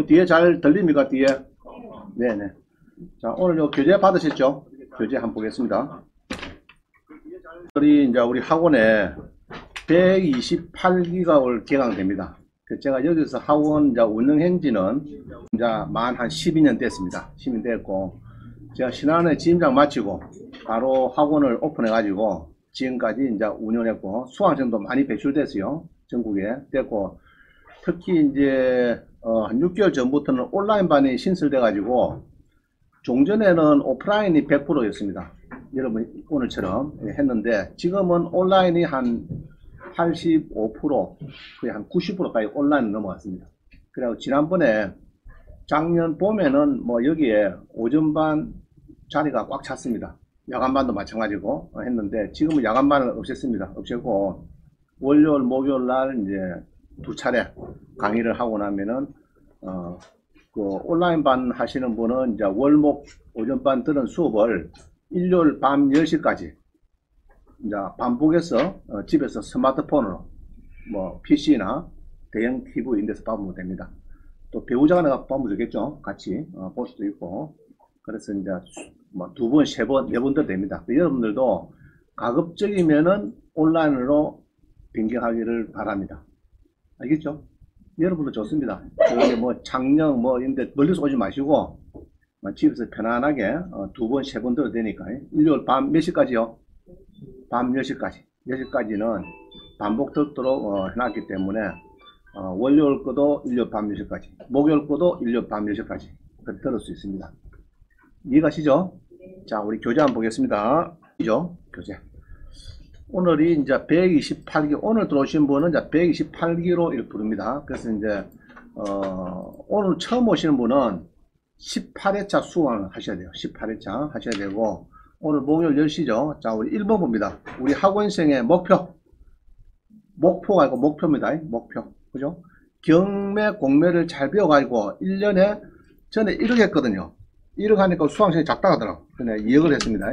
지금 뒤에 잘 들립니까? 뒤에? 네네. 자, 오늘 요 교재 받으셨죠? 교재 한번 보겠습니다. 우리 학원에 128기가 올 개강됩니다. 제가 여기서 학원 운영한 지는 만 한 12년 됐습니다. 12년 됐고, 제가 지난해 지점장 마치고 바로 학원을 오픈해가지고 지금까지 운영했고, 수강생도 많이 배출됐어요. 전국에 됐고, 특히 한 6개월 전부터는 온라인반이 신설돼가지고, 종전에는 오프라인이 100%였습니다. 여러분 오늘처럼 했는데, 지금은 온라인이 한 85%, 거의 한 90%까지 온라인 넘어갔습니다. 그리고 지난번에 작년 봄에는 여기에 오전반 자리가 꽉 찼습니다. 야간반도 마찬가지고 했는데, 지금은 야간반을 없앴습니다. 없애고 월요일, 목요일 날 두 차례 강의를 하고 나면은 그 온라인반 하시는 분은 월목 오전반 들은 수업을 일요일 밤 10시까지 반복해서 집에서 스마트폰으로 PC나 대형 TV 이런 데서 봐보면 됩니다. 또 배우자가 내가 봐보면 되겠죠. 같이 볼 수도 있고. 그래서 두 번, 세 번, 네 번도 됩니다. 여러분들도 가급적이면은 온라인으로 변경하기를 바랍니다. 알겠죠? 여러분도 좋습니다. 창녕 이런데 멀리서 오지 마시고 집에서 편안하게 두 번, 세 번 들어도 되니까. 일요일 밤 몇 시까지요? 밤 10시까지. 10시까지는 반복 듣도록 해놨기 때문에 월요일 거도 일요일 밤 10시까지, 목요일 거도 일요일 밤 10시까지 들을 수 있습니다. 이해가시죠? 자, 우리 교재 한번 보겠습니다. 이죠? 교재. 오늘이 128기, 오늘 들어오신 분은 128기로 이렇게 부릅니다. 그래서 오늘 처음 오시는 분은 18회차 수강을 하셔야 돼요. 18회차 하셔야 되고, 오늘 목요일 10시죠. 자, 우리 1번 봅니다. 우리 학원생의 목표가 아니고 목표입니다. 목표. 그죠? 경매, 공매를 잘 배워가지고 1년에 전에 1억 했거든요. 1억 하니까 수강생이 작다 하더라고. 근데 2억을 했습니다.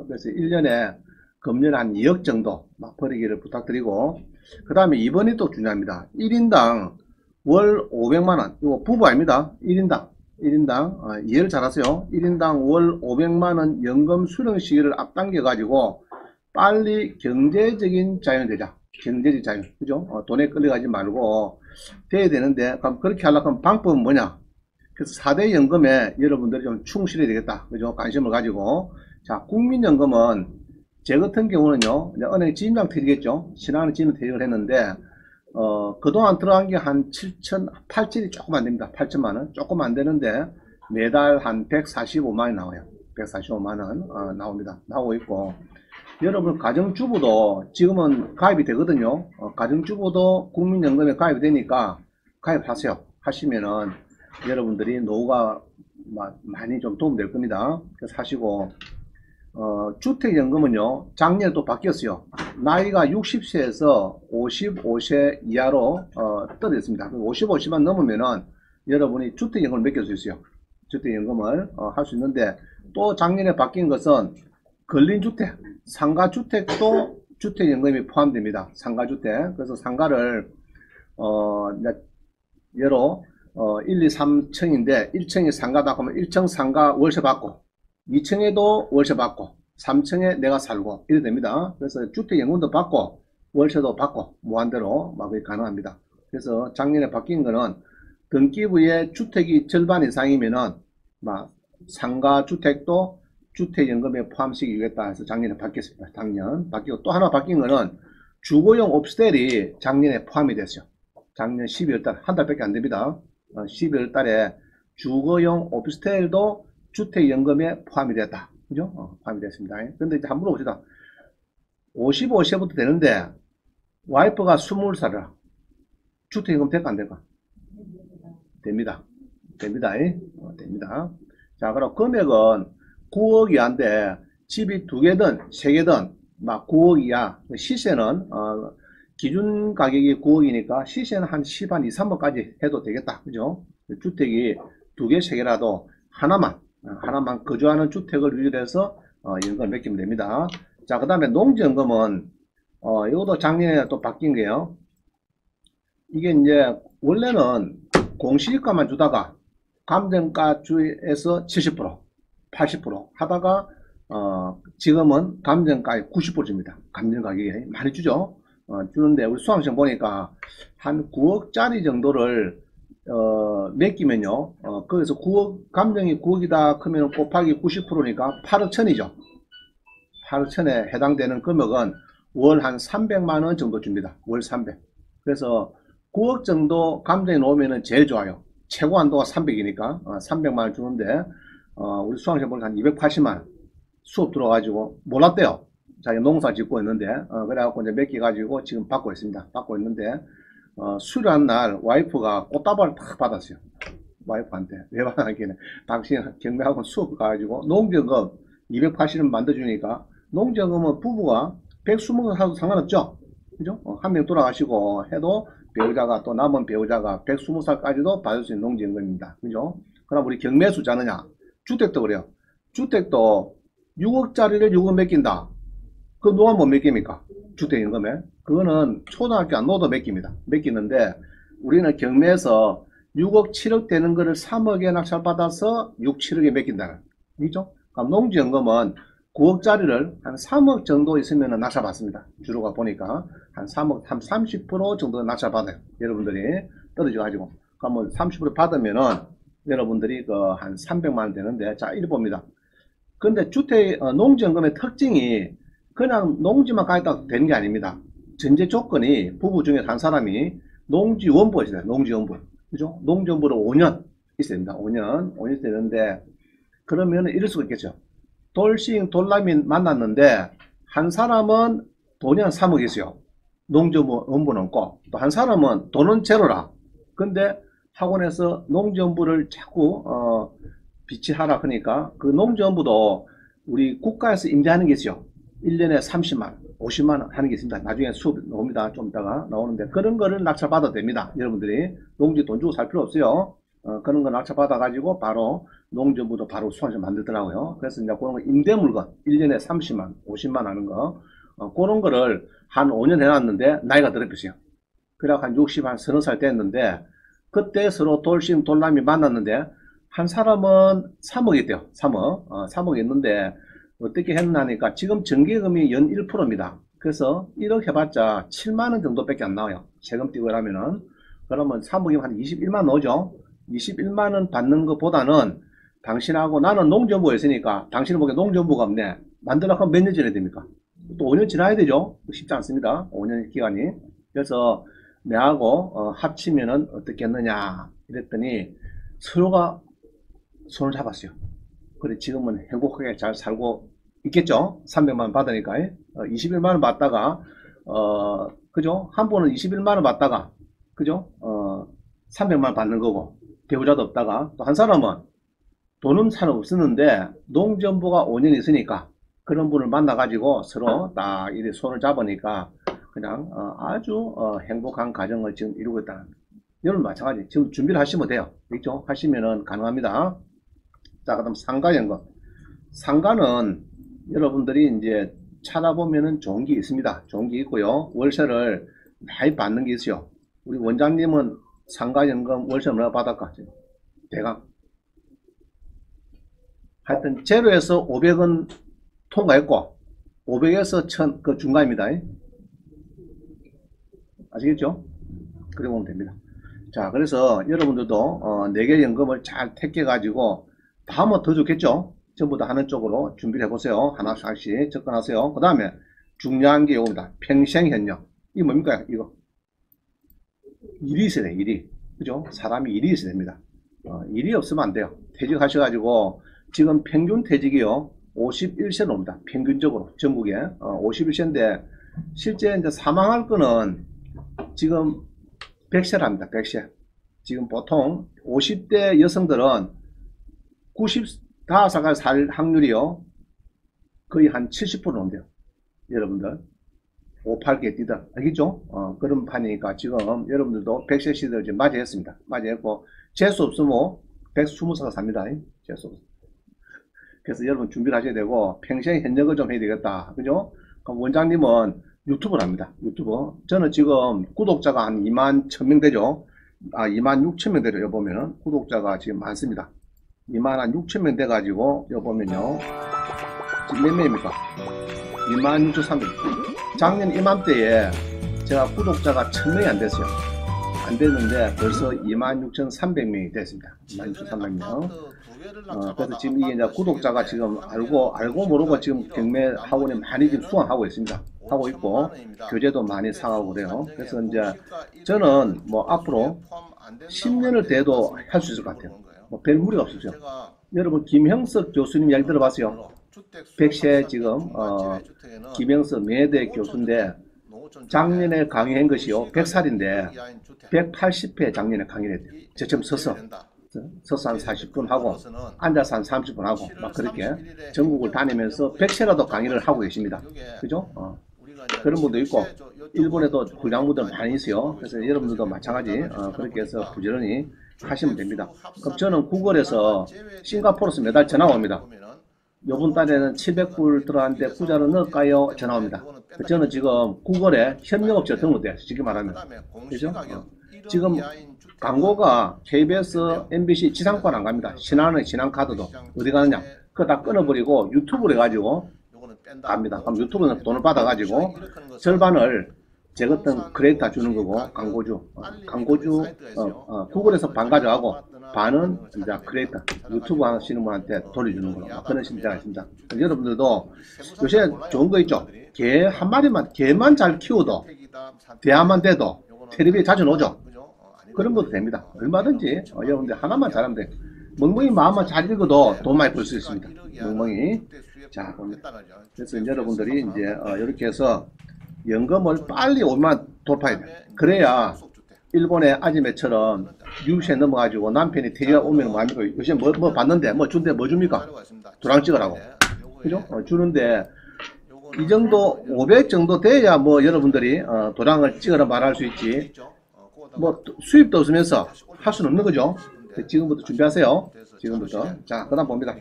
그래서 1년에 금년 한 2억 정도 벌이기를 부탁드리고, 그 다음에 2번이 또 중요합니다. 1인당 월 500만원. 이거 부부 아닙니다. 1인당 이해를 잘하세요. 1인당 월 500만원 연금 수령 시기를 앞당겨 가지고 빨리 경제적인 자유는 되자. 경제적 자유, 그죠? 돈에 끌려가지 말고 돼야 되는데, 그럼 그렇게 하려고 하면 방법은 뭐냐? 그래서 4대 연금에 여러분들이 좀 충실해야 되겠다, 그죠? 관심을 가지고. 자, 국민연금은 제 같은 경우는요, 은행 지점장 퇴직했죠. 신한은행 지점 퇴직을 했는데, 그동안 들어간 게 한 8천이 조금 안 됩니다. 8천만원. 조금 안 되는데, 매달 한 145만원이 나와요. 145만원, 나옵니다. 나오고 있고. 여러분, 가정주부도 지금은 가입이 되거든요. 가정주부도 국민연금에 가입이 되니까 가입하세요. 하시면은 여러분들이 노후가 많이 좀 도움될 겁니다. 그래서 하시고, 주택연금은요, 작년에 또 바뀌었어요. 나이가 60세에서 55세 이하로 떨어졌습니다. 55세만 넘으면은 여러분이 주택연금을 맡길 수 있어요. 주택연금을 할 수 있는데, 또 작년에 바뀐 것은 근린주택, 상가주택도 주택연금이 포함됩니다. 상가주택. 그래서 상가를 예로 1, 2, 3층인데 1층이 상가다 하면 1층 상가 월세 받고, 2층에도 월세 받고, 3층에 내가 살고 이래 됩니다. 그래서 주택연금도 받고 월세도 받고 무한대로 가능합니다. 그래서 작년에 바뀐 거는 등기부에 주택이 절반 이상이면은 상가주택도 주택연금에 포함시키겠다 해서 작년에 바뀌었습니다. 작년 바뀌고, 또 하나 바뀐 거는 주거용 오피스텔이 작년에 포함이 됐어요. 작년 12월달, 한 달밖에 안 됩니다. 12월 달에 주거용 오피스텔도 주택연금에 포함이 됐다. 그죠? 포함이 됐습니다. 근데 이제 한번 물어봅시다. 55세부터 되는데, 와이프가 20살이라 주택연금 될까 안 될까? 됩니다. 됩니다. 됩니다. 자, 그럼 금액은 9억 이하인데, 집이 2개든 3개든 9억 이하. 시세는 기준 가격이 9억이니까 시세는 한 10한 2, 3억까지 해도 되겠다. 그죠? 주택이 2개, 3개라도 하나만 거주하는 주택을 위주해서 연금을 맡기면 됩니다. 자, 그 다음에 농지연금은 이것도 작년에 또 바뀐 게요. 이게 원래는 공시지가만 주다가 감정가주에서 70%, 80% 하다가 지금은 감정가의 90% 줍니다. 감정 가격이 많이 주죠. 주는데 우리 수강생 보니까 한 9억짜리 정도를 맡기면요. 거기서 9억, 감정이 9억이다 크면 곱하기 90%니까 8억 천이죠. 8억 천에 해당되는 금액은 월 한 300만원 정도 줍니다. 월 300. 그래서 9억 정도 감정에 놓으면 제일 좋아요. 최고 한도가 300이니까 300만원 주는데 우리 수강생 보니까 한 280만원 수업 들어가지고 몰랐대요. 자기 농사 짓고 있는데 그래갖고 이제 맡겨가지고 지금 받고 있습니다. 받고 있는데 수료한 날 와이프가 꽃다발을 탁 받았어요. 와이프한테 왜 받았기는 당신 경매학원 수업 가가지고 농지연금 280원 만들어주니까 농지연금은 부부가 120원 사도 상관없죠. 그죠? 한 명 돌아가시고 해도 배우자가 또 남은 배우자가 120살까지도 받을 수 있는 농지연금입니다. 그죠? 그럼 우리 경매수 자느냐? 주택도 그래요. 주택도 6억짜리를 6억 맡긴다. 그럼 누가 못 맡깁니까? 주택연금에. 그거는 초등학교 안 넣어도 맡깁니다. 맡기는데 우리는 경매에서 6억, 7억 되는 거를 3억에 낙찰받아서 6, 7억에 맡긴다는. 그죠? 그럼 농지연금은 9억짜리를 한 3억 정도 있으면 낙찰받습니다. 주로가 보니까 한 3억, 한 30% 정도 낙찰받아요. 여러분들이 떨어져가지고. 그러면 30% 받으면은 여러분들이 한 300만원 되는데, 자, 이리 봅니다. 근데 농지연금의 특징이 그냥 농지만 가있다고 되는 게 아닙니다. 전제 조건이 부부 중에 한 사람이 농지원부가 있어요. 농지원부. 그죠? 농지원부를 5년 있어야 됩니다. 5년 있어야 되는데, 그러면 이럴 수가 있겠죠. 돌싱, 돌남이 만났는데, 한 사람은 돈이 한 3억 있어요. 농지원부는 없고, 또 한 사람은 돈은 제로라. 근데 학원에서 농지원부를 자꾸, 비치하라 하니까, 그 농지원부도 우리 국가에서 임대하는 게 있어요. 1년에 30만원, 50만원 하는 게 있습니다. 나중에 수업 나옵니다. 좀 이따가 나오는데, 그런 거를 낙찰받아도 됩니다. 여러분들이. 농지 돈 주고 살 필요 없어요. 그런 거 낙찰받아가지고 바로 농지원부도 바로 수강생 만들더라고요. 그래서 이제 그런 거 임대물건 1년에 30만, 50만 하는 거, 그런 거를 한 5년 해놨는데 나이가 들어있어요. 그래갖고 한 60, 한 30살 됐는데, 그때 서로 돌싱, 돌남이 만났는데, 한 사람은 3억 있대요. 3억. 3억 있는데, 어떻게 했나니까 지금 정기금이 연 1%입니다. 그래서 1억 해봤자 7만원 정도밖에 안 나와요. 세금 띄고 하면은. 그러면 3억이면 한 21만원 나오죠. 21만원 받는 것보다는 당신하고 나는 농지원부에 있으니까 당신은 보기에 농지원부가 없네. 만들려고 하면 몇 년 지나야 됩니까? 또 5년 지나야 되죠. 쉽지 않습니다. 5년 기간이. 그래서 내하고 합치면은 어떻게 했느냐 이랬더니 서로가 손을 잡았어요. 그래 지금은 행복하게 잘 살고 있겠죠. 300만원 받으니까 21만원 받다가 그죠? 한 번은 21만원 받다가 그죠? 300만원 받는 거고 배우자도 없다가 또 한 사람은 돈은 잘 없었는데 농지원부가 5년 있으니까 그런 분을 만나 가지고 서로 딱 이렇게 손을 잡으니까 그냥 아주 행복한 가정을 지금 이루고 있다는. 여러분 마찬가지 지금 준비를 하시면 돼요. 있죠? 하시면은 가능합니다. 자, 그다음 상가연금. 상가는 여러분들이 이제 찾아보면은 좋은 게 있습니다. 좋은 게 있고요. 월세를 많이 받는 게 있어요. 우리 원장님은 상가연금 월세 얼마 받았까? 대강. 하여튼 제로에서 500원 통과했고 500에서 1000 그 중간입니다. 아시겠죠? 그래 보면 됩니다. 자, 그래서 여러분들도 4개 연금을 잘 택해 가지고 다 하면 더 좋겠죠? 전부 다 하는 쪽으로 준비를 해보세요. 하나씩 접근하세요. 그 다음에 중요한 게 이겁니다. 평생현역. 이게 뭡니까? 이거. 일이 있어야 돼요. 일이. 그죠? 사람이 일이 있어야 됩니다. 일이 없으면 안 돼요. 퇴직하셔가지고 지금 평균 퇴직이요. 51세로 옵니다. 평균적으로 전국에 51세인데 실제 이제 사망할 거는 지금 100세랍니다. 100세. 지금 보통 50대 여성들은 95살까지 살 확률이요. 거의 한 70% 온대요. 여러분들. 58개 뛰다. 알겠죠? 그런 판이니까 지금 여러분들도 100세 시대를 지금 맞이했습니다. 맞이했고, 재수 없으면 120살 삽니다. 재수 없으면. 그래서 여러분 준비를 하셔야 되고, 평생 현역을 좀 해야 되겠다. 그죠? 그럼 원장님은 유튜브를 합니다. 유튜브. 저는 지금 구독자가 한 2만 1000명 되죠? 26,000명 되려 보면은 구독자가 지금 많습니다. 26,000명 돼가지고 여 보면요 지금 몇 명입니까? 26,300명. 작년 이맘때에 제가 구독자가 1000명이 안 됐어요. 안 됐는데 벌써 26,300명이 됐습니다. 26,300명. 그래서 지금 이게 이제 구독자가 지금 알고 모르고 지금 경매 학원에 많이 지금 수강하고 있습니다. 하고 있고 교재도 많이 사가고 그래요. 그래서 이제 저는 뭐 앞으로 10년을 돼도 할 수 있을 것 같아요. 뭐 별 무리가 없었죠. 여러분 김형석 교수님 이야기 들어봤어요? 백세 지금 김형석 명예대 교수인데 작년에 강의한 것이요 100살인데 180회 작년에 강의를 했대요. 저처럼 서서 한 40분 하고 앉아서 한 30분 하고 막 그렇게 전국을 다니면서 100세라도 강의를 하고 계십니다. 그죠? 그런 분도 있고 일본에도 훌륭한 분들 많이 있어요. 그래서 여러분들도 마찬가지 그렇게 해서 부지런히 하시면 됩니다. 그럼 저는 구글에서 싱가포르에서 매달 전화가 옵니다. 요번 달에는 700불 들어왔는데 구자로 넣을까요? 전화 옵니다. 저는 지금 구글에 협력업체 등록돼요. 쉽게 말하면. 그죠? 지금 광고가 KBS, MBC 지상권 안 갑니다. 신한은행, 신한카드도 어디 가느냐? 그거 다 끊어버리고 유튜브로 해가지고 갑니다. 그럼 유튜브는 돈을 받아가지고 절반을 제 같은 크리에이터 주는 거고 광고주 구글에서 반 가져가고 반은 이제 크리에이터 유튜브 하시는 분한테 돌려주는 거로 그런 심리가 있습니다. 여러분들도 요새 좋은 거 있죠. 개 한 마리만 개만 잘 키워도 대화만 돼도 텔레비에 자주 나오죠. 그런 것도 됩니다. 얼마든지 여러분들 하나만 잘하면 돼. 멍멍이 마음만 잘 읽어도 돈 많이 벌 수 있습니다. 멍멍이. 자, 그래서 여러분들이 이제 이렇게 해서 연금을 빨리 5만 돌파해야 돼. 그래야 일본의 아지매처럼 60세 넘어가지고 남편이 퇴직하고 오면 뭐합니까? 요새 뭐 받는데 뭐 준대 뭐 줍니까? 도랑 찍으라고. 그죠? 주는데 이 정도 500 정도 돼야 뭐 여러분들이 도랑을 찍으라 말할 수 있지. 뭐 수입도 없으면서 할 수는 없는 거죠. 지금부터 준비하세요. 지금부터. 자, 그 다음 봅니다.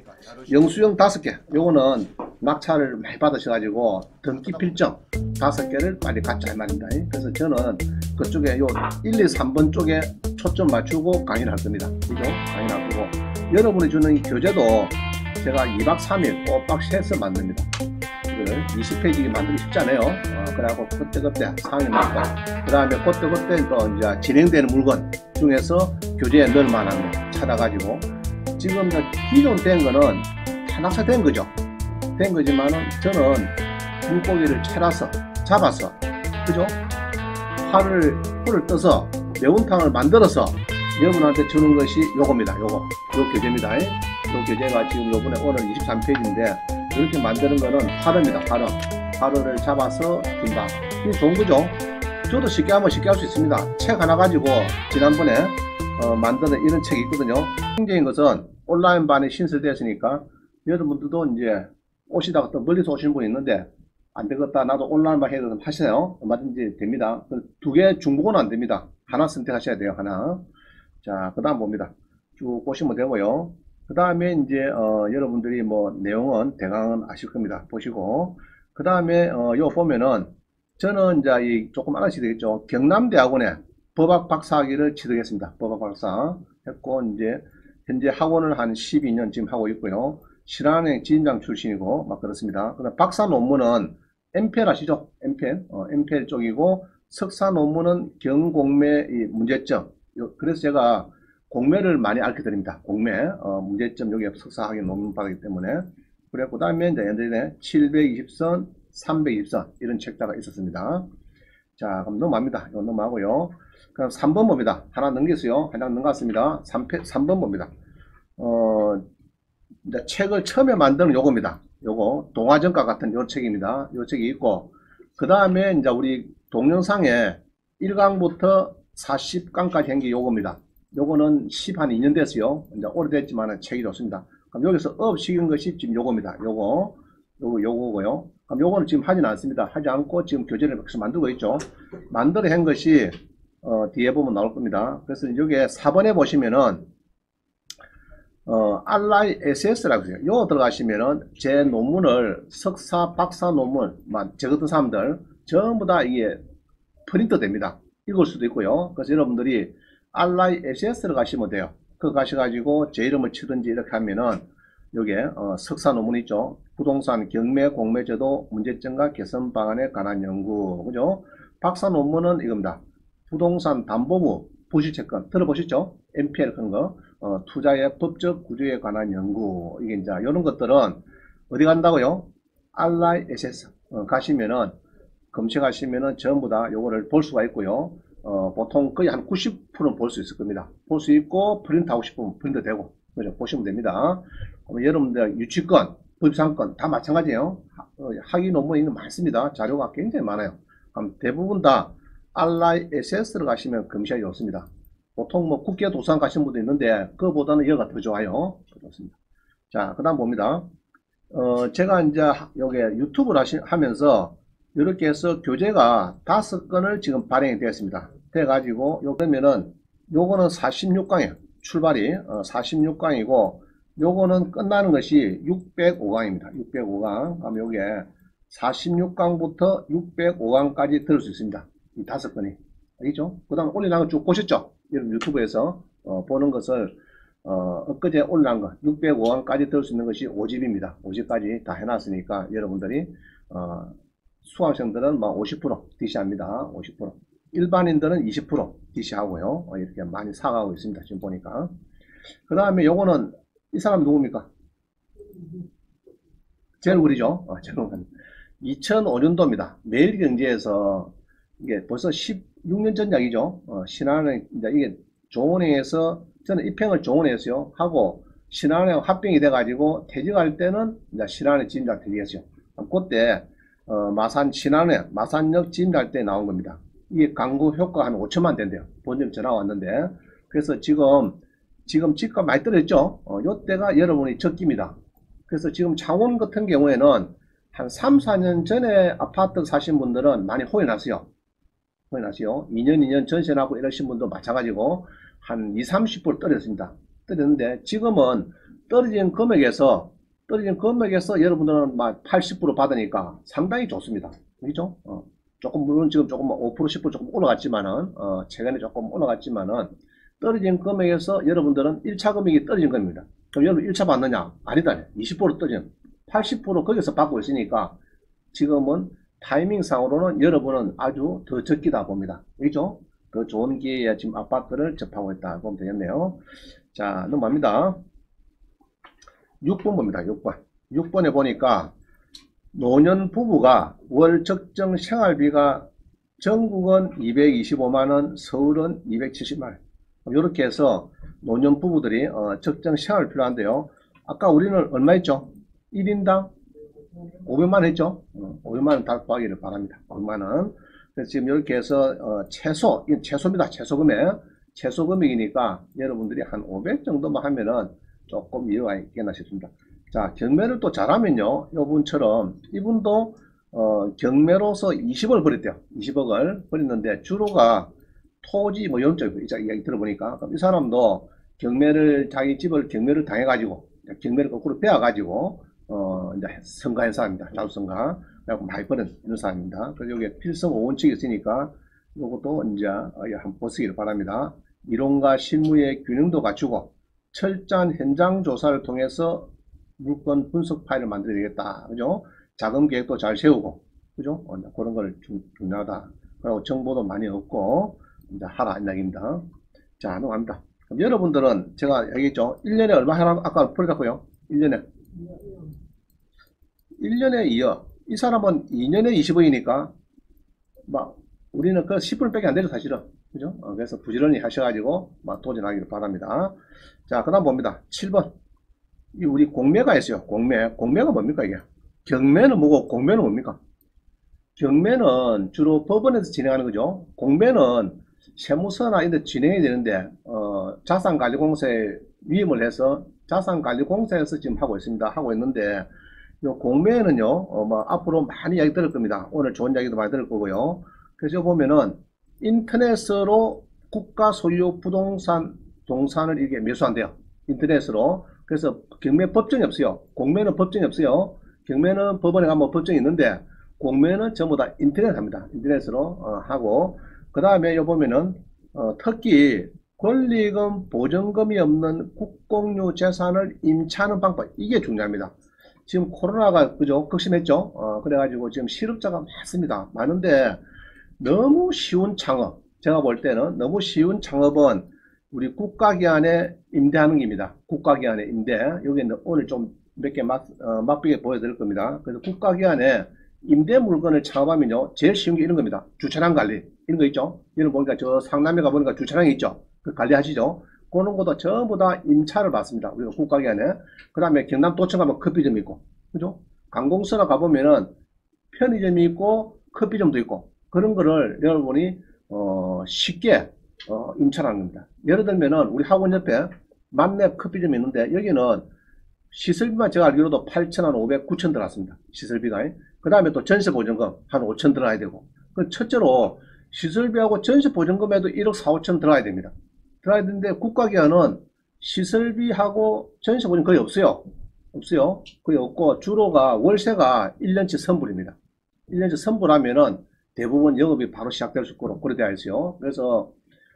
영수증 5개. 요거는 낙찰을 많이 받으셔가지고 등기 필정 5개를 빨리 갖자 이 말입니다. 그래서 저는 그쪽에 요 1, 2, 3번 쪽에 초점 맞추고 강의를 할 겁니다. 그죠? 강의를 할 거고 여러분이 주는 이 교재도 제가 2박 3일 꼬박 새서 만듭니다. 이거를 20페이지 만들기 쉽지 않아요. 그래갖고 그때그때 상황에 맞고 그 다음에 그때그때 또 이제 진행되는 물건 중에서 교재에 넣을 만한 거 찾아가지고 지금 기존 된 거는 다 낙찰된 거죠. 된 거지만은 저는 물고기를 잡아서 그죠? 풀을 떠서 매운탕을 만들어서 여러분한테 주는 것이 요겁니다. 요 교재입니다. 요 교재가 지금 요번에 오늘 23페이지인데 이렇게 만드는 거는 화르입니다. 화르를 잡아서 준다. 이게 좋은 거죠. 저도 쉽게 하면 쉽게 할 수 있습니다. 책 하나 가지고 지난번에 만드는 이런 책이 있거든요. 핵심적인 것은 온라인반에 신설되었으니까 여러분들도 이제 오시다가 또 멀리서 오시는 분이 있는데 안 되겠다 나도 온라인반 해야 되면 하세요. 얼마든지 됩니다. 2개 중복은 안 됩니다. 하나 선택하셔야 돼요. 하나. 자, 그 다음 봅니다. 쭉 보시면 되고요. 그 다음에 이제 여러분들이 뭐 내용은 대강은 아실 겁니다. 보시고 그 다음에 요 보면은 저는 이제 조금 알아셔야 되겠죠. 경남대학원에 법학 박사학위를 취득했습니다. 법학 박사 했고 이제 현재 학원을 한 12년 지금 하고 있고요. 신한은행 지점장 출신이고 막 그렇습니다. 그다음 박사 논문은 MPL 아시죠? MPL 쪽이고 석사 논문은 경공매 문제점. 그래서 제가 공매를 많이 알게 드립니다. 공매 문제점 여기 석사학위 논문 받기 때문에 그래 그 다음에 이제 예전에 720선 320선 이런 책자가 있었습니다. 자, 그럼 넘어갑니다. 이거 넘어가고요. 그럼 3번 봅니다. 하나 넘겼어요. 하나 넘겼습니다. 3번 봅니다. 이제 책을 처음에 만드는 요겁니다. 요거 동화전가 같은 요 책입니다. 요 책이 있고 그 다음에 이제 우리 동영상에 1강부터 40강까지 한 게 요겁니다. 요거는 12년 됐어요. 이제 오래됐지만 책이 좋습니다. 그럼 여기서 업시킨 것이 지금 요겁니다. 요거고요. 그럼 요거는 지금 하진 않습니다. 하지 않고 지금 교재를 계속 만들고 있죠. 만들어 한 것이 뒤에 보면 나올 겁니다. 그래서 여기에 4번에 보시면은 알라이 SS라고 해요. 요 들어가시면은 제 논문을 석사, 박사 논문, 저 같은 사람들 전부 다 이게 프린트 됩니다. 읽을 수도 있고요. 그래서 여러분들이 알라이 SS를 가시면 돼요. 그거 가셔가지고 제 이름을 치든지 이렇게 하면은 요게 석사 논문 있죠. 부동산 경매 공매제도 문제점과 개선 방안에 관한 연구. 그죠? 박사 논문은 이겁니다. 부동산 담보부 부실채권 들어보셨죠? NPL 그런 거. 투자의 법적 구조에 관한 연구. 이게 이제 이런 것들은 어디 간다고요? 알라이 SS 가시면은 검색하시면은 전부 다 요거를 볼 수가 있고요. 보통 거의 한 90%는 볼 수 있을 겁니다. 볼 수 있고 프린트 하고 싶으면 프린트 되고 그죠? 보시면 됩니다. 여러분들 유치권, 법상권 다 마찬가지예요. 학위 논문이 많습니다. 자료가 굉장히 많아요. 대부분 다 알라이 SS를 가시면 검색이 좋습니다. 보통 뭐 국회 도서관 가신 분도 있는데 그거보다는 여기가 더 좋아요. 좋습니다. 자, 그 다음 봅니다. 제가 이제 여기 유튜브를 하면서 이렇게 해서 교재가 5건을 지금 발행이 되었습니다. 돼가지고 그러면은 요거는 46강이에요. 출발이 46강이고 요거는 끝나는 것이 605강입니다. 605강. 그럼 요게 46강부터 605강까지 들을 수 있습니다. 이 5건이. 알겠죠? 그 다음 올려놓은 거 쭉 보셨죠? 여러분 유튜브에서 보는 것을 엊그제 올라온 거 605강까지 들을 수 있는 것이 5집입니다. 5집까지 다 해놨으니까 여러분들이 수강생들은 뭐 50% DC합니다. 50%. 일반인들은 20% DC하고요. 이렇게 많이 사가고 있습니다. 지금 보니까. 그 다음에 요거는 이 사람 누굽니까? 제 얼굴이죠. 제 얼굴. 2005년도입니다. 매일경제에서 이게 벌써 16년 전 이야기죠. 신한은행 이제 이게 조은행에서 저는 입행을 조은행에서요 하고 신한은행 합병이 돼가지고 퇴직할 때는 이제 신한은행 지임장 퇴직했어요. 그때 마산 신한은행 마산역 지임할 때 나온 겁니다. 이게 광고 효과 한 5천만 된대요. 본점 전화 왔는데 그래서 지금 집값 많이 떨어졌죠. 요때가 여러분이 적기입니다. 그래서 지금 창원 같은 경우에는 한 3, 4년 전에 아파트 사신 분들은 많이 호연하세요 2년 전세 나고 이러신 분도 마찬가지고 한 20, 30% 떨어졌습니다. 떨어졌는데 지금은 떨어진 금액에서 여러분들은 막 80% 받으니까 상당히 좋습니다. 그죠? 조금 물론 지금 조금 5%, 10% 조금 올라갔지만은 최근에 조금 올라갔지만은 떨어진 금액에서 여러분들은 1차 금액이 떨어진 겁니다. 그럼 여러분 1차 받느냐? 아니다. 20% 떨어진 80% 거기서 받고 있으니까 지금은 타이밍상으로는 여러분은 아주 더 적기다 봅니다. 그죠? 더 좋은 기회에 지금 아파트를 접하고 있다 보면 되겠네요. 자, 넘어갑니다. 6번 봅니다. 6번. 6번에 보니까 노년 부부가 월 적정 생활비가 전국은 225만원, 서울은 270만원. 이렇게 해서 노년 부부들이 적정 생활 필요한데요. 아까 우리는 얼마 했죠? 1인당 500만원 했죠? 500만원 달성하기를 바랍니다. 500만원. 그래서 지금 이렇게 해서 이건 최소입니다. 최소 금액이니까 여러분들이 한 500 정도만 하면은 조금 이유가 있겠나 싶습니다. 자, 경매를 또 잘하면요, 이분도 경매로서 20억을 벌였대요. 20억을 벌였는데 주로가 토지 뭐 이런 쪽 이야기 들어보니까 그럼 이 사람도 자기 집을 경매를 당해가지고 경매를 거꾸로 빼앗가지고 이제 성가한 사람입니다. 자수성가. 그래갖고 많이 버는 이런 사람입니다. 그래서 여기 필성 5원칙이 있으니까 이것도 이제 한번 보시기를 바랍니다. 이론과 실무의 균형도 갖추고 철저한 현장 조사를 통해서 물건 분석 파일을 만들어야 되겠다. 그죠? 자금 계획도 잘 세우고, 그죠? 그런 걸 중요하다. 그리고 정보도 많이 얻고, 이제 하라, 이 이야기입니다. 자, 넘어갑니다. 그럼 여러분들은 제가 얘기했죠? 1년에 얼마 하나, 아까 풀어놨고요. 1년에 2억. 이 사람은 2년에 20억이니까, 막, 우리는 그 10분 밖에 안 되죠, 사실은. 그죠? 그래서 부지런히 하셔가지고, 막, 도전하기를 바랍니다. 자, 그 다음 봅니다. 7번. 우리 공매가 있어요. 공매가 뭡니까, 이게? 경매는 뭐고, 공매는 뭡니까? 경매는 주로 법원에서 진행하는 거죠. 공매는 세무서나 이런 데 진행이 되는데, 자산관리공사에 위임을 해서 자산관리공사에서 지금 하고 있는데, 요 공매는요, 앞으로 많이 이야기 들을 겁니다. 오늘 좋은 이야기도 많이 들을 거고요. 그래서 보면은, 인터넷으로 국가 소유 동산을 이렇게 매수한대요. 인터넷으로. 그래서 경매 법정이 없어요. 공매는 법정이 없어요. 경매는 법원에 가면 법정이 있는데, 공매는 전부 다 인터넷 합니다. 인터넷으로 하고, 그 다음에 요 보면은, 특히 권리금, 보전금이 없는 국공유 재산을 임차하는 방법, 이게 중요합니다. 지금 코로나가 그죠 극심했죠. 그래가지고 지금 실업자가 많습니다. 많은데 너무 쉬운 창업, 제가 볼 때는 너무 쉬운 창업은 우리 국가기관에 임대하는 겁니다. 국가기관에 임대. 여기는 오늘 좀 몇 개 맛보게 보여드릴 겁니다. 그래서 국가기관에 임대 물건을 창업하면요, 제일 쉬운 게 이런 겁니다. 주차장 관리, 이런 거 있죠. 이런 보니까 저 상남에 가보니까 주차장이 있죠. 그 관리하시죠. 그런 것도 전부 다 임차를 받습니다. 우리가 국가기관에. 그 다음에 경남도청 가면 커피점이 있고, 그죠? 관공서나 가보면은 편의점이 있고 커피점도 있고, 그런 거를 여러분이 쉽게 임차하는 겁니다. 예를 들면은 우리 학원 옆에 만렙 커피점이 있는데 여기는 시설비만 제가 알기로도 8,000, 500, 9,000 들어갔습니다. 시설비가. 그 다음에 또 전세보증금 한 5,000 들어가야 되고. 그 첫째로 시설비하고 전세보증금에도 1억 4, 5천 들어가야 됩니다. 들어가야 되는데 국가기관은 시설비하고 전세보증금 거의 없어요. 없어요. 거의 없고 주로가 월세가 1년치 선불입니다. 1년치 선불하면은 대부분 영업이 바로 시작될 수 있도록 그렇게 되어 있어요. 그래서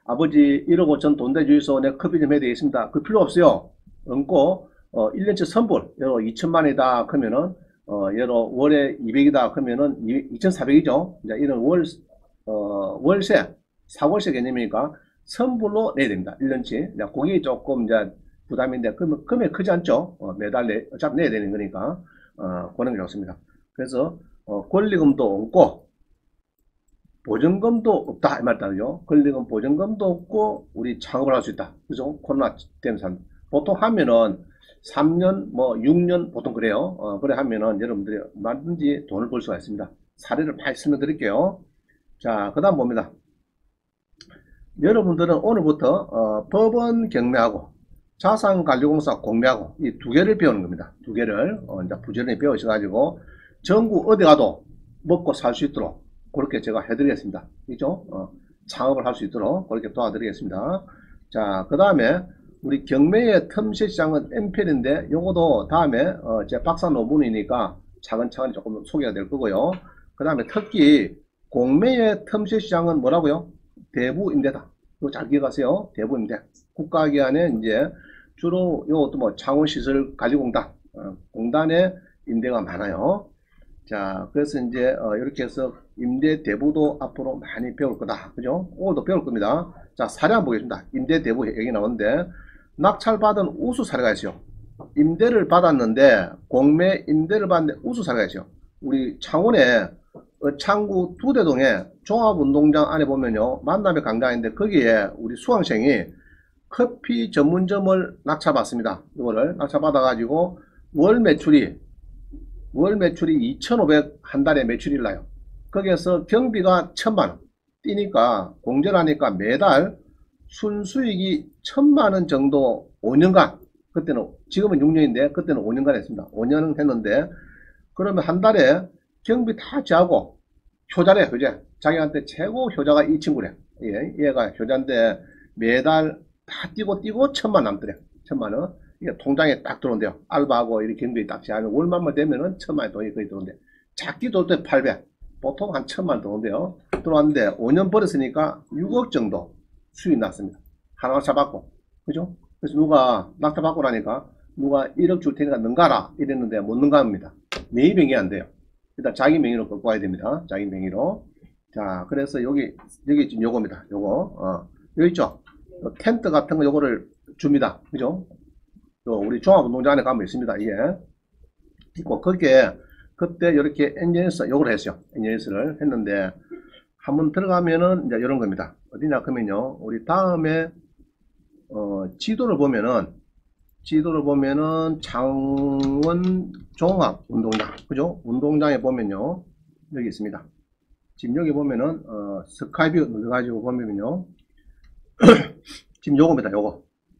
아버지 1억 5천 돈 대주이소 내 커피 좀 해야 되겠습니다. 그 필요 없어요. 없고 1년치 선불 여러 2천만이다 그러면은 여러 월에 200이다 그러면은 2,400이죠. 이제 이런 월세 4월세 개념이니까 선불로 내야 됩니다. 1년치. 그게 조금 이제 부담인데 금액 크지 않죠. 매달 어차피 내야 되는 거니까 그런 게 좋습니다. 그래서 권리금도 없고 보증금도 없다 이 말 따르죠. 권리금 보증금도 없고 우리 창업을 할 수 있다. 그죠? 코로나 때문에 보통 하면은 3년 뭐 6년 보통 그래요. 그래 하면은 여러분들이 얼마든지 돈을 벌 수가 있습니다. 사례를 많이 설명드릴게요. 자, 그 다음 봅니다. 여러분들은 오늘부터 법원 경매하고 자산관리공사 공매하고 이 두 개를 배우는 겁니다. 두 개를 이제 부지런히 배우셔가지고 전국 어디 가도 먹고 살 수 있도록 그렇게 제가 해드리겠습니다. 그죠? 창업을 할 수 있도록 그렇게 도와드리겠습니다. 자, 그 다음에 우리 경매의 틈새 시장은 MPL인데 요것도 다음에 제 박사 논문이니까 차근차근 조금 소개가 될 거고요. 그 다음에 특히 공매의 틈새 시장은 뭐라고요? 대부임대다. 이거 잘 기억하세요. 대부임대. 국가기관에 이제 주로 요것도 뭐 창원시설관리공단 공단의 임대가 많아요. 자, 그래서 이제 이렇게 해서 임대 대부도 앞으로 많이 배울 거다. 그죠? 오늘도 배울 겁니다. 자, 사례 한번 보겠습니다. 임대 대부 얘기 나오는데 낙찰받은 우수 사례가 있어요. 임대를 받았는데 공매 임대를 받는데 우수 사례가 있어요. 우리 창원에 창구 두대동에 종합운동장 안에 보면요, 만남의 강당인데 거기에 우리 수강생이 커피 전문점을 낙찰받습니다. 이거를 낙찰받아 가지고 월 매출이 2,500 한 달에 매출이 나요. 거기에서 경비가 1,000만원 뛰니까 공제하니까 매달 순수익이 1,000만원 정도 5년간, 그때는 지금은 6년인데 그때는 5년간 했습니다. 5년은 했는데 그러면 한 달에 경비 다 지하고 효자래. 효자. 자기한테 최고 효자가 이 친구래. 얘가 효자인데 매달 다 뛰고 1,000만 남더래. 1,000만원. 이게 통장에 딱 들어온대요. 알바하고 이렇게 경비 딱 지하면 월말만 되면은 1,000만원 돈이 거의 들어온대. 작기 돌 때 800. 보통 한 1,000만원 들어온대요. 들어왔는데 5년 벌었으니까 6억 정도 수익 났습니다. 하나 잡았고. 그죠? 그래서 누가 낙찰받고 나니까 누가 1억 줄 테니까 능가라 이랬는데 못 능가합니다. 매입행위 안 돼요. 일단 자기 명의로 갖고 와야 됩니다. 자기 명의로. 자, 그래서 여기 지금 요겁니다. 요거 여기 있죠? 텐트 같은 거 요거를 줍니다. 그죠? 우리 종합운동장 안에 가면 있습니다. 이게 있고 거기에 그때 이렇게 엔지니어스 요걸 했어요. 엔지니어스를 했는데 한번 들어가면은 이제 이런 겁니다. 어디냐 그러면요, 우리 다음에 지도를 보면은 창원 종합운동장, 그죠? 운동장에 보면요 여기 있습니다. 지금 여기 보면은 스카이뷰 눌러가지고 보면요 지금 요겁니다.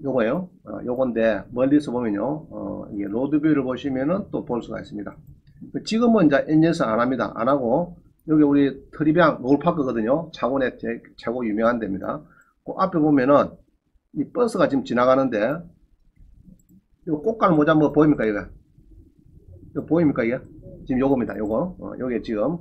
요거예요. 요건데 멀리서 보면요 이게 로드뷰를 보시면은 또 볼 수가 있습니다. 지금은 이제 엔진스 안 합니다. 안 하고 여기 우리 트리비앙 노을파크거든요. 창원의 최고 유명한 데입니다. 그 앞에 보면은 이 버스가 지금 지나가는데 이거 꽃갈 모자 뭐 보입니까? 이거 보입니까? 이게 지금 요겁니다. 요게 지금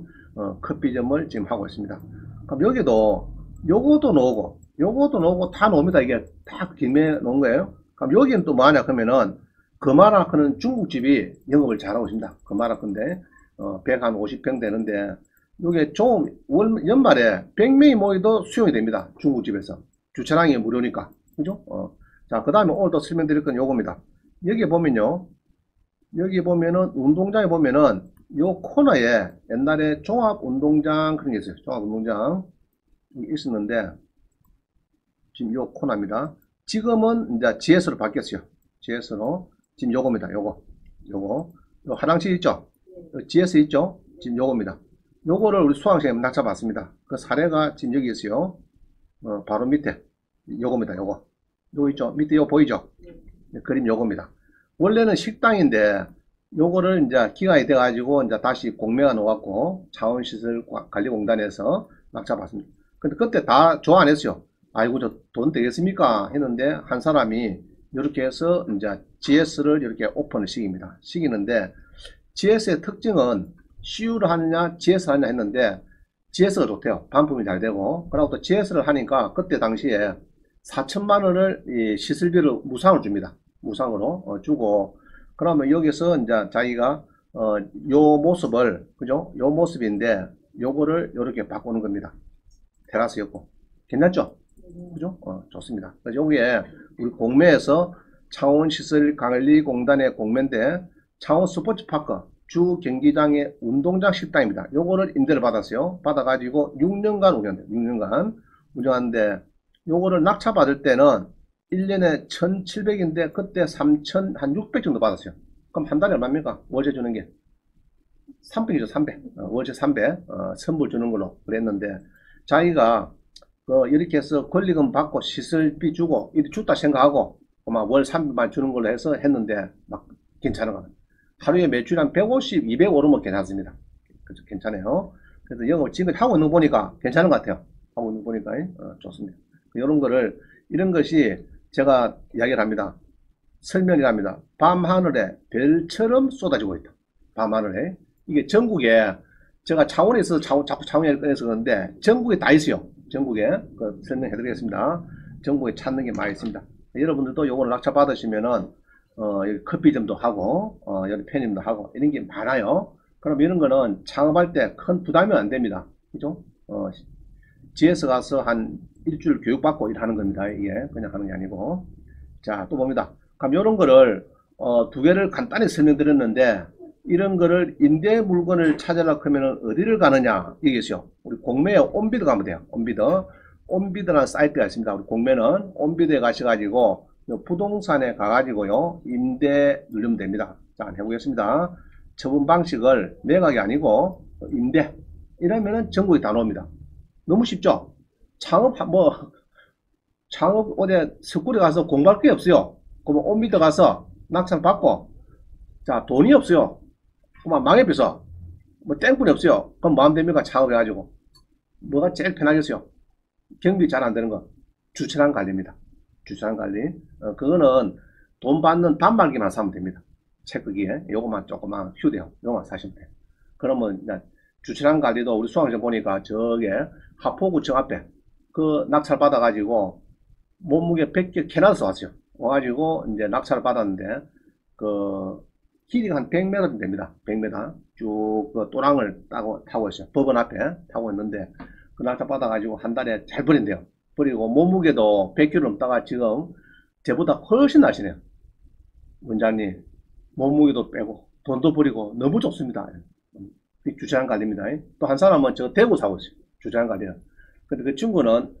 커피점을 지금 하고 있습니다. 그럼 여기도 요것도 나오고 요것도 나오고 다 나옵니다. 이게 다 김해 놓은 거예요. 그럼 여기는 또 뭐하냐 그러면은 금화라크는 중국집이 영업을 잘하고 있습니다. 금화라크인데 150평 되는데 요게 좀 연말에 100명이 모여도 수용이 됩니다. 중국집에서 주차장이 무료니까 그죠? 자, 그 다음에 오늘 또 설명드릴 건 요겁니다. 여기 보면요, 여기 보면은 운동장에 보면은 요 코너에 옛날에 종합운동장 그런 게 있어요. 종합운동장 있었는데 지금 요 코너입니다. 지금은 이제 GS로 바뀌었어요. GS로 지금 요겁니다. 요거 요 화장실 있죠? GS 있죠? 지금 요겁니다. 요거를 우리 수강생이 낙찰받습니다. 그 사례가 지금 여기 있어요. 바로 밑에 요겁니다. 요거 있죠? 밑에 요 보이죠? 그림 요겁니다. 원래는 식당인데 요거를 이제 기간이 돼 가지고 이제 다시 공매가 나왔고 자원시설관리공단에서 낙찰받습니다. 근데 그때 다 좋아 안 했어요. 아이고 저 돈 되겠습니까 했는데 한 사람이 이렇게 해서 이제 GS를 이렇게 오픈을 시키는데 GS의 특징은 CU를 하느냐 GS를 하느냐 했는데 GS가 좋대요. 반품이 잘 되고 그리고 또 GS를 하니까 그때 당시에 4천만 원을 이 시설비를 무상으로 줍니다. 무상으로 주고 그러면 여기서 이제 자기가 요 모습을 그죠? 요 모습인데 요거를 이렇게 바꾸는 겁니다. 테라스였고 괜찮죠? 그죠? 좋습니다. 그래서 여기에 우리 공매에서 창원시설관리공단의 공매인데 창원 스포츠파크 주 경기장의 운동장 식당입니다. 요거를 임대를 받았어요. 받아가지고 6년간 운영돼. 6년간 운영하는데 요거를 낙찰받을 때는 1년에 1,700인데 그때 3,600 정도 받았어요. 그럼 한 달에 얼마입니까? 월세 주는 게 300이죠. 300. 월세 300 선불 주는 걸로 그랬는데 자기가 이렇게 해서 권리금 받고 시설비 주고 이렇게 줬다 생각하고 막 월 300만 주는 걸로 해서 했는데 막 괜찮은 거예요. 하루에 매출 한 150, 200 오르면 괜찮습니다. 그렇죠? 괜찮아요. 그래서 영업 지금 하고 있는 거 보니까 괜찮은 것 같아요. 하고 있는 거 보니까 좋습니다. 이런 거를 이런 것이 제가 이야기를 합니다. 설명을 합니다. 밤하늘에 별처럼 쏟아지고 있다. 밤하늘에 이게 전국에 제가 창원에 있어서 자꾸 창원에 꺼내서 그러는데 전국에 다 있어요. 전국에 설명해 드리겠습니다. 전국에 찾는 게 많이 있습니다. 여러분들도 요거를 낙찰 받으시면은 여기 커피점도 하고 여기 편의점도 하고 이런 게 많아요. 그럼 이런 거는 창업할 때 큰 부담이 안 됩니다. 그죠? GS 가서 한 일주일 교육받고 일하는 겁니다. 이게 그냥 하는 게 아니고. 자, 또 봅니다. 그럼 이런 거를 두 개를 간단히 설명드렸는데 이런 거를 임대 물건을 찾으려고 하면 어디를 가느냐 이게죠. 우리 공매에 온비드 가면 돼요. 온비드라는 사이트가 있습니다. 우리 공매는 온비드에 가셔가지고 부동산에 가가지고요 임대 누르면 됩니다. 자, 해보겠습니다. 처분 방식을 매각이 아니고 임대 이러면은 전국에 다 나옵니다. 너무 쉽죠? 창업 어디 석굴에 가서 공부할 게 없어요. 그러면 온비드 가서 낙찰 받고 자 돈이 없어요. 그만 망해버려서 뭐 땡뿐이 없어요. 그럼 뭐 하면 됩니까? 창업해가지고 뭐가 제일 편하겠어요? 경비 잘 안 되는 거 주차장 관리입니다. 주차장 관리 그거는 돈 받는 단말기만 사면 됩니다. 체크기에 요것만 조그만 휴대용 요것만 사시면 돼요. 그러면 이제 주차장 관리도 우리 수강생 보니까 저게 하포구청 앞에 그 낙찰 받아가지고 몸무게 100개 캐나다에서 왔어요. 와가지고 이제 낙찰을 받았는데 그 길이가 한 100m 정도 됩니다. 100m 쭉 그 또랑을 타고 있어요. 법원 앞에 타고 있는데 그 낙찰 받아가지고 한 달에 잘 버린대요. 버리고 몸무게도 100kg 넘다가 지금 저보다 훨씬 나시네요. 원장님 몸무게도 빼고 돈도 버리고 너무 좋습니다. 주차장 관리입니다. 또 한 사람은 저 대구 사고 있어요. 주차장 관리는. 근데 그 친구는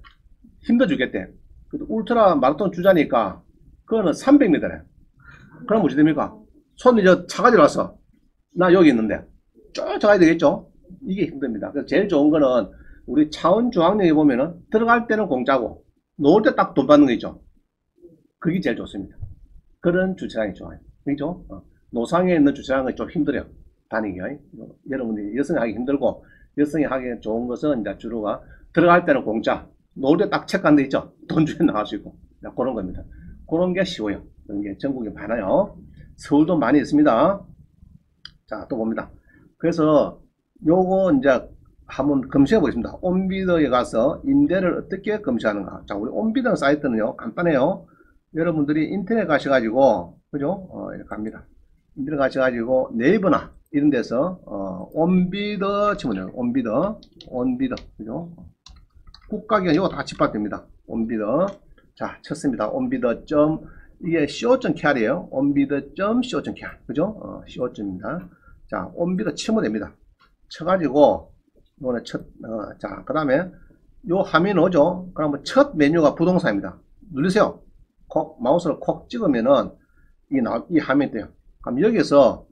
힘들어 죽겠대. 울트라 마라톤 주자니까 그거는 300m래. 그럼 무엇이 됩니까? 손이 저 차가지고 와서 나 여기 있는데 쭉 가야 되겠죠? 이게 힘듭니다. 그래서 제일 좋은 거는 우리 창원중앙역에 보면은 들어갈 때는 공짜고 놓을 때 딱 돈 받는 거 있죠? 그게 제일 좋습니다. 그런 주차장이 좋아요. 그죠? 노상에 있는 주차장은 좀 힘들어요. 다니기. 여러분들이 여성이 하기 힘들고 여성이 하기 좋은 것은 이제 주로가 들어갈 때는 공짜 놓을 때 딱 체크한 데 있죠? 돈 주면 나갈 수 있고 그런 겁니다. 그런 게 쉬워요. 그런 게 전국에 많아요. 서울도 많이 있습니다. 자, 또 봅니다. 그래서 요거 이제 한번 검색해 보겠습니다. 온비더에 가서 임대를 어떻게 검색하는가. 자, 우리 온비더 사이트는요, 간단해요. 여러분들이 인터넷 가셔가지고, 그죠? 이렇게 갑니다. 인터넷 가셔가지고, 네이버나 이런 데서, 온비더 치면 돼요. 온비더, 그죠? 국가기관 이거 다 집합됩니다. 온비더. 자, 쳤습니다. 온비더 점, 이게 co.kr이에요. 온비더.co.kr. 그죠? co.입니다. 자, 온비더 치면 됩니다. 쳐가지고, 이거는 자, 그 다음에 요 화면 오죠? 그러면 첫 메뉴가 부동산입니다. 누르세요. 마우스를 콕 찍으면은 이 화면이 돼요. 그럼 여기서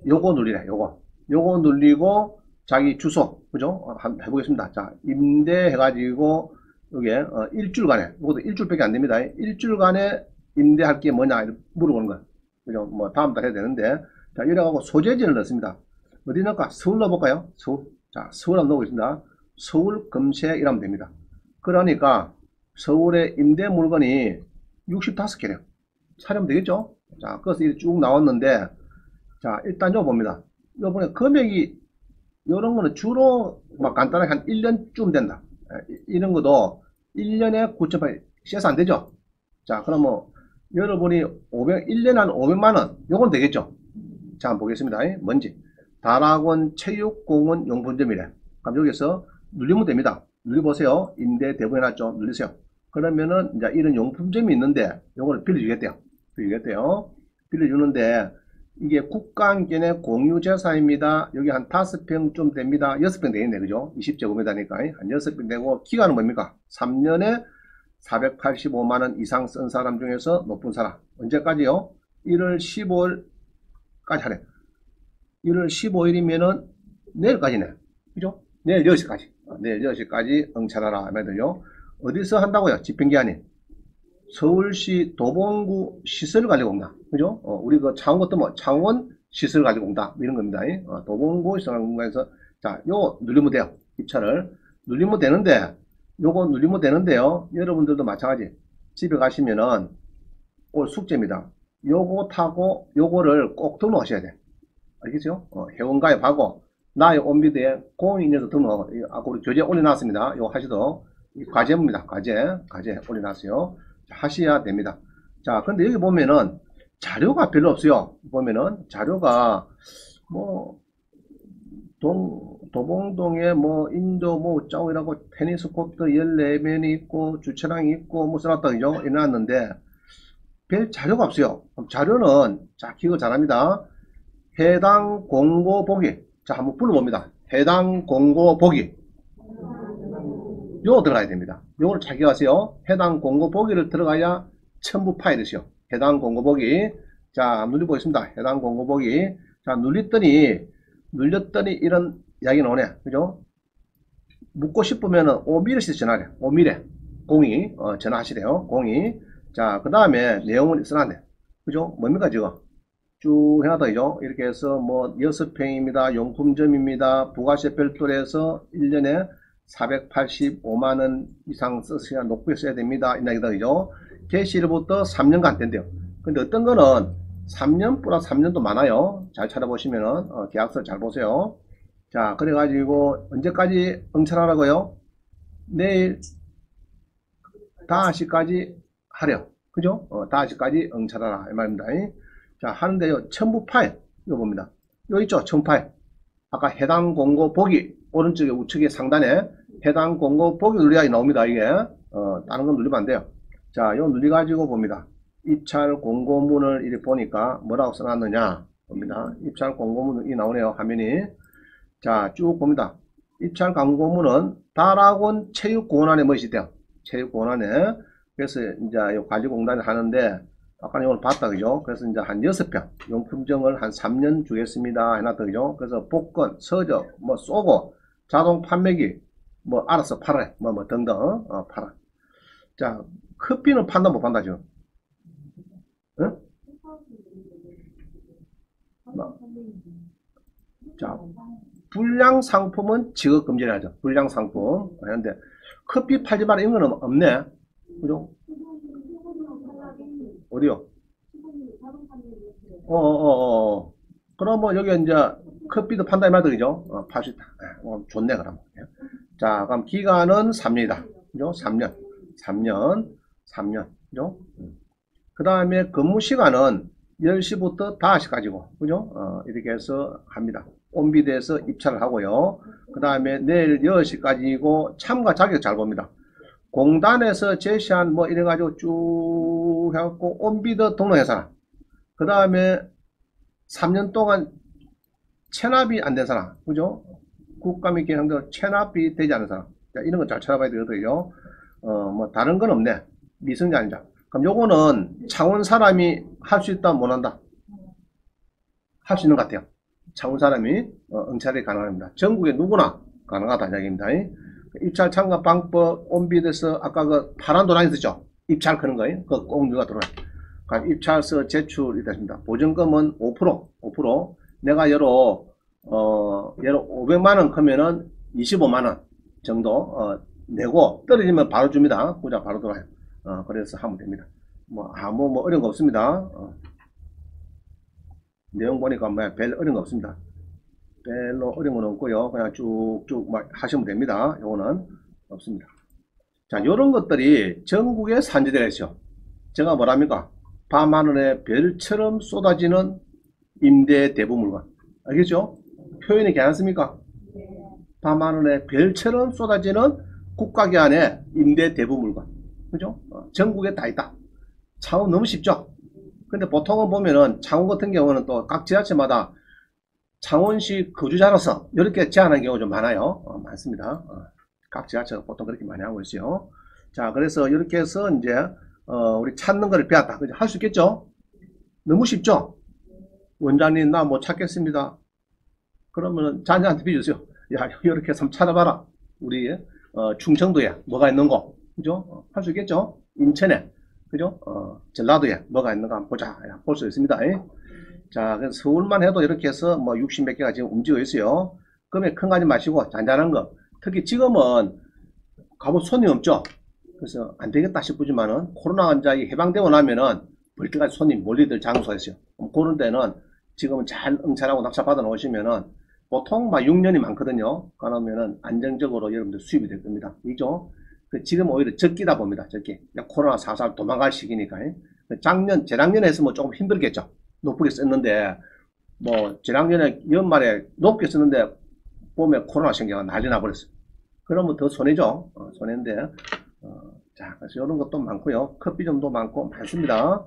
요거 누리래, 요거 누리고 자기 주소, 그죠? 한번 해보겠습니다. 자, 임대 해가지고 요게 일주일간에, 이것도 일주일밖에 안 됩니다. 일주일간에 임대할 게 뭐냐 물어보는 거예요. 그죠? 뭐 다음 달 해야 되는데, 자, 이래가지고 소재지를 넣습니다. 어디 넣을까? 서울 넣어볼까요? 서울. 자, 서울 한번 넣어보겠습니다. 서울 검색이라면 됩니다. 그러니까 서울의 임대 물건이 65개래요. 사려면 되겠죠? 자, 그래서 이렇게 쭉 나왔는데, 자, 일단 요 봅니다. 요번에 금액이, 요런 거는 주로 막 간단하게 한 1년쯤 된다. 이런 것도 1년에 9.8, CS 안 되죠? 자, 그러면 여러분이 1년에 한 500만원, 요건 되겠죠? 자, 한번 보겠습니다. 뭔지. 다락원 체육공원 용품점이래. 그럼 여기서 누르면 됩니다. 눌러보세요. 임대 대부해놨죠? 누르세요. 그러면은 이제 이런 용품점이 있는데 요거를 빌려주겠대요. 빌려주는데 이게 국가안전의 공유재산입니다. 여기 한 5평 됩니다. 6평 되겠네. 그죠? 20제곱미터니까 한 6평 되고, 기간은 뭡니까? 3년에 485만원 이상 쓴 사람 중에서 높은 사람. 언제까지요? 1월 15일까지 하래. 1월 15일이면은 내일까지네. 그죠? 내일 10시까지. 내일 10시까지 응찰하라. 말들요. 어디서 한다고요? 집행기한이. 서울시 도봉구 시설관리공단. 그죠? 우리 그 창원 것도 뭐 창원 시설관리공단. 이런 겁니다. 도봉구 시설관리공단에서, 자, 요거 누르면 돼요. 입찰을. 누르면 되는데, 요거 누르면 되는데요. 여러분들도 마찬가지. 집에 가시면은, 올 숙제입니다. 요거 타고, 요거를 꼭 등록하셔야 돼. 알겠죠? 회원가입하고, 나의 온비드에 공인인증서 등록하고, 아까 우리 교재 올려놨습니다. 이거 하시도, 과제입니다. 과제 올려놨어요. 하셔야 됩니다. 자, 근데 여기 보면은 자료가 별로 없어요. 보면은 자료가 뭐 도봉동에 뭐 인도 뭐 짜오이라고 테니스 코트 14면이 있고 주차장이 있고 뭐 써놨다 그죠? 이래놨는데 별 자료가 없어요. 자료는 자, 기억 잘합니다. 해당 공고 보기. 자, 한번 불러봅니다. 해당 공고 보기. 요거 들어가야 됩니다. 요걸 착용하세요. 해당 공고 보기를 들어가야 첨부 파일이죠. 해당 공고 보기. 자, 눌러보겠습니다. 해당 공고 보기. 자, 눌렸더니 이런 이야기 나오네. 그죠? 묻고 싶으면은 5미래씩 전화래. 5미래. 02. 전화하시래요. 02. 자, 그 다음에 내용을 써놨네. 그죠? 뭡니까, 지금? 쭉 해놨다, 그죠? 이렇게 해서 뭐 6평입니다. 용품점입니다. 부가세 별도로 해서 1년에 485만원 이상 쓰셔야 높게 써야 됩니다. 이나기다, 그죠? 개시일부터 3년간 된대요. 근데 어떤 거는 3년 플러스 3년도 많아요. 잘 찾아보시면은, 계약서 잘 보세요. 자, 그래가지고, 언제까지 응찰하라고요? 내일 5시까지 하래요. 그죠? 5시까지 응찰하라. 이 말입니다. 자, 하는데요. 첨부 파일. 이거 봅니다. 여기 있죠? 첨부 파일. 아까 해당 공고 보기. 오른쪽에 우측에 상단에 해당 공고 보기 눌러야 나옵니다. 이게 다른 건 누르면 안 돼요. 자, 이거 눌러가지고 봅니다. 입찰 공고문을 이렇게 보니까 뭐라고 써놨느냐 봅니다. 입찰 공고문이 나오네요. 화면이. 자, 쭉 봅니다. 입찰 공고문은 다락원 체육공원안에 뭐시 있대요? 체육공원안에. 그래서 이제 관리공단이 하는데 아까 이걸 봤다, 그죠? 그래서 이제 한 6평 용품점을 한 3년 주겠습니다 해놨다, 그죠? 그래서 복권, 서적 뭐 쏘고 자동 판매기 뭐 알아서 팔아 뭐 등등 팔아. 자, 커피는 판다 못 판다 지금? 응? 자, 불량 상품은 지급 금지를 하죠. 불량 상품. 그런데 커피 팔지 마라 이런 건 없네. 그죠? 어디요? 그럼 뭐 여기 이제 커피도 판다 이 말도 그죠? 팔 수 있다. 좋네 그럼. 자, 그럼 기간은 3년이다. 그죠? 3년. 3년. 그죠? 그 다음에 근무 시간은 10시부터 5시까지고, 그죠? 이렇게 해서 합니다. 온비대에서 입찰을 하고요. 그 다음에 내일 10시까지고, 참가 자격 잘 봅니다. 공단에서 제시한 뭐 이래가지고 쭉 해갖고, 온비드 등록회사. 그 다음에 3년 동안 체납이 안 된 사람, 그죠? 국가및 기능대로 체납이 되지 않은 사람. 자, 이런 거 잘 찾아봐야 되거든요. 뭐, 다른 건 없네. 미성년자. 그럼 요거는 창원 사람이 할 수 있다, 못 한다? 할 수 있는 것 같아요. 창원 사람이 응찰이 가능합니다. 전국에 누구나 가능하다 이야기입니다. 입찰 참가 방법 온비드에서 아까 그 파란 도장이 있었죠? 입찰 그런 거예요. 그 꼭 누가 들어와요. 그럼 입찰서 제출이 됐습니다. 보증금은 5%. 내가 예로 500만원 크면은 25만원 정도 내고 떨어지면 바로 줍니다. 구자 바로 들어와요. 그래서 하면 됩니다. 뭐 아무 뭐 어려운 거 없습니다. 내용 보니까 뭐 별 어려운 거 없습니다. 별로 어려운 건 없고요. 그냥 쭉쭉 막 하시면 됩니다. 요거는 없습니다. 자, 요런 것들이 전국에 산지되어 있어요. 제가 뭐랍니까? 밤하늘에 별처럼 쏟아지는 임대 대부 물건. 알겠죠? 표현이 괜찮습니까? 밤하늘에 별처럼 쏟아지는 국가기관의 임대 대부 물건. 그죠? 전국에 다 있다. 창원 너무 쉽죠? 근데 보통은 보면은 창원 같은 경우는 또 각 지자체마다 창원시 거주자로서 이렇게 제한하는 경우가 좀 많아요. 많습니다. 각 지자체가 보통 그렇게 많이 하고 있어요. 자, 그래서 이렇게 해서 이제 우리 찾는 거를 배웠다. 그죠? 할 수 있겠죠? 너무 쉽죠? 원장님 나 뭐 찾겠습니다. 그러면은 자녀한테 비주세요. 야, 이렇게 해서 찾아봐라. 우리 충청도에 뭐가 있는 거, 그죠? 할 수 있겠죠? 인천에, 그죠? 전라도에 뭐가 있는가 한번 보자. 볼 수 있습니다. 자, 그래서 서울만 해도 이렇게 해서 뭐 60몇 개가 지금 움직이고 있어요. 그러면 큰 거 하지 마시고 잔잔한 거. 특히 지금은 가볼 손이 없죠. 그래서 안 되겠다 싶지만은 코로나 환자가 해방되고 나면은 벌떼까지 손님 몰리들 장소였어요. 그런 데는 지금은 잘 응찰하고 낙찰 받아 놓으시면은 보통 막 6년이 많거든요. 그러면은 안정적으로 여러분들 수입이 될 겁니다. 그죠? 지금 오히려 적기다 봅니다. 적기. 코로나 살살 도망갈 시기니까. 재작년에 했으면 조금 힘들겠죠. 높게 썼는데, 뭐, 재작년에 연말에 높게 썼는데, 봄에 코로나 생겨가 난리 나버렸어요. 그러면 더 손해죠. 손해인데, 자, 그래서 이런 것도 많고요. 커피점도 많고, 많습니다.